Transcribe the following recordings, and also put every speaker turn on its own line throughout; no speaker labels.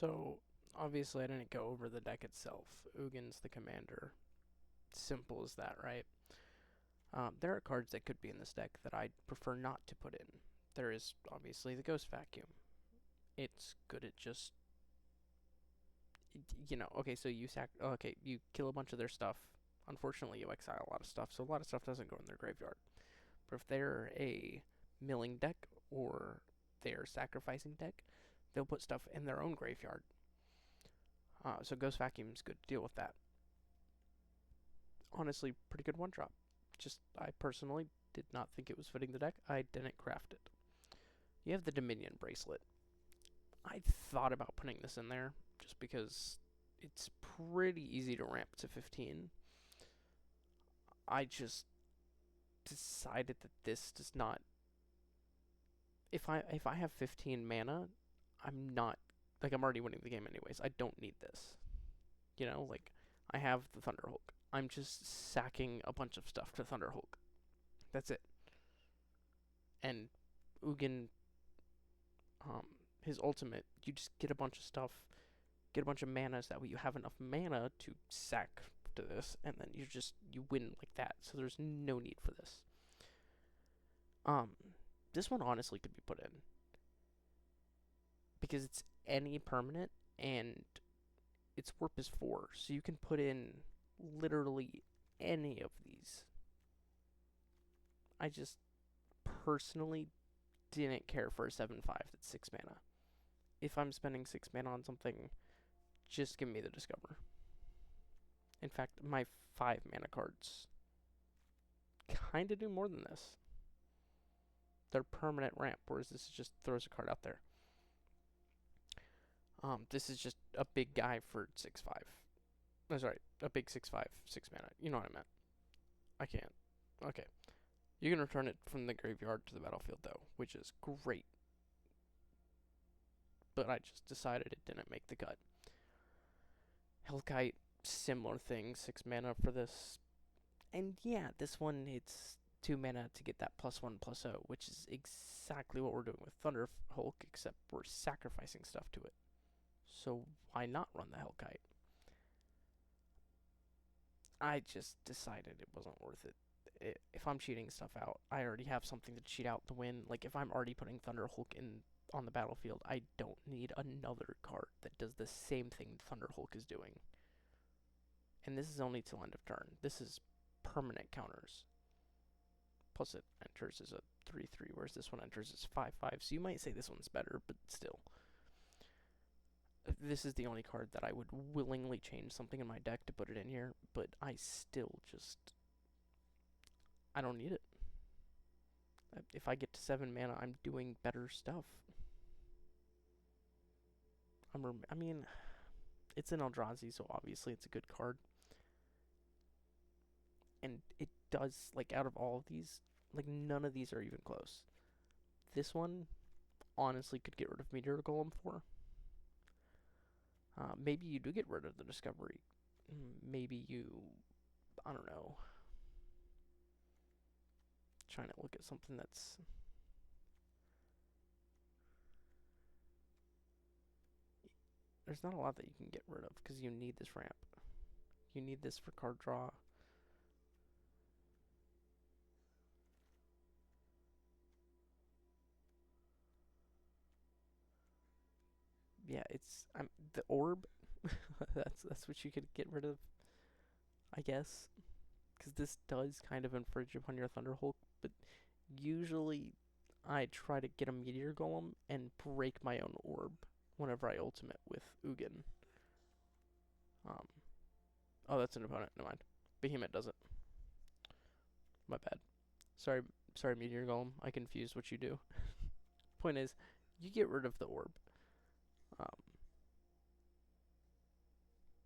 So, obviously I didn't go over the deck itself. Ugin's the commander. Simple as that, right? There are cards that could be in this deck that I'd prefer not to put in. There is, obviously, the Ghost Vacuum. It's good at just... okay, so you kill a bunch of their stuff. Unfortunately, you exile a lot of stuff, so a lot of stuff doesn't go in their graveyard. But if they're a milling deck, or they're sacrificing deck, they'll put stuff in their own graveyard. So Ghost Vacuum's good to deal with that. Honestly, pretty good one-drop. Just, I personally did not think it was fitting the deck. I didn't craft it. You have the Dominion Bracelet. I thought about putting this in there, just because it's pretty easy to ramp to 15. I just decided that this does not... If I have 15 mana, I'm already winning the game anyways. I don't need this. I have the Thunderhulk. I'm just sacking a bunch of stuff to Thunderhulk. That's it. And Ugin, his ultimate, you just get a bunch of stuff, get a bunch of mana, so that way you have enough mana to sack to this, and then you win like that. So there's no need for this. This one honestly could be put in, because it's any permanent, and its warp is 4, so you can put in literally any of these. I just personally didn't care for a 7/5 that's 6 mana. If I'm spending 6 mana on something, just give me the Discover. In fact, my 5 mana cards kinda do more than this. They're permanent ramp, whereas this just throws a card out there. This is just a big guy for 6/5. Oh, sorry, a big 6/5, 6 mana. You know what I meant. I can't. Okay. You can return it from the graveyard to the battlefield, though, which is great. But I just decided it didn't make the cut. Hellkite, similar thing, 6 mana for this. And yeah, this one, it's 2 mana to get that +1/+0, which is exactly what we're doing with Thunderhulk, except we're sacrificing stuff to it. So why not run the Hellkite? I just decided it wasn't worth it. If I'm cheating stuff out, I already have something to cheat out to win. Like, if I'm already putting Thunderhulk on the battlefield, I don't need another card that does the same thing Thunderhulk is doing. And this is only till end of turn. This is permanent counters. Plus it enters as a 3/3, whereas this one enters as 5/5. So you might say this one's better, but still. This is the only card that I would willingly change something in my deck to put it in here, but I still just... I don't need it. If I get to 7 mana, I'm doing better stuff. I mean, it's an Eldrazi, so obviously it's a good card. And it does, like, out of all of these, like, none of these are even close. This one, honestly, could get rid of Meteor Golem for. Maybe you do get rid of the Discovery. Maybe you... I don't know. Trying to look at something that's... There's not a lot that you can get rid of, because you need this ramp. You need this for card draw. Yeah, it's... the orb. that's what you could get rid of, I guess. Because this does kind of infringe upon your Thunderhulk, but usually I try to get a Meteor Golem and break my own orb whenever I ultimate with Ugin. Oh, that's an opponent. Never mind. Behemoth does it. My bad. Sorry, Meteor Golem. I confused what you do. Point is, you get rid of the orb.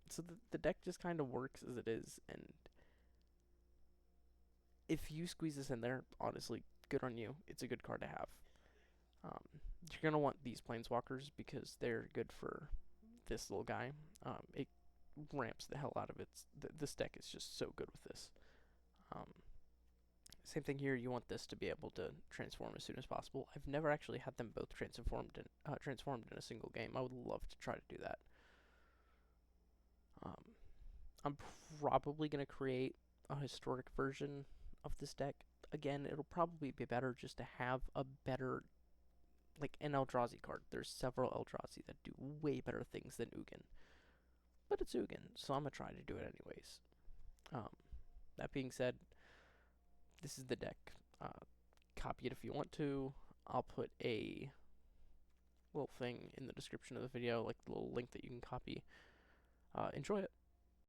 So the deck just kind of works as it is, and if you squeeze this in there, honestly, good on you. It's a good card to have. You're going to want these Planeswalkers because they're good for this little guy. It ramps the hell out of it. This deck is just so good with this. Same thing here. You want this to be able to transform as soon as possible. I've never actually had them both transformed in a single game. I would love to try to do that. I'm probably going to create a historic version of this deck. Again, it'll probably be better just to have a better, like an Eldrazi card. There's several Eldrazi that do way better things than Ugin. But it's Ugin, so I'm going to try to do it anyways. That being said, this is the deck. Copy it if you want to. I'll put a little thing in the description of the video, like the little link that you can copy. Enjoy it.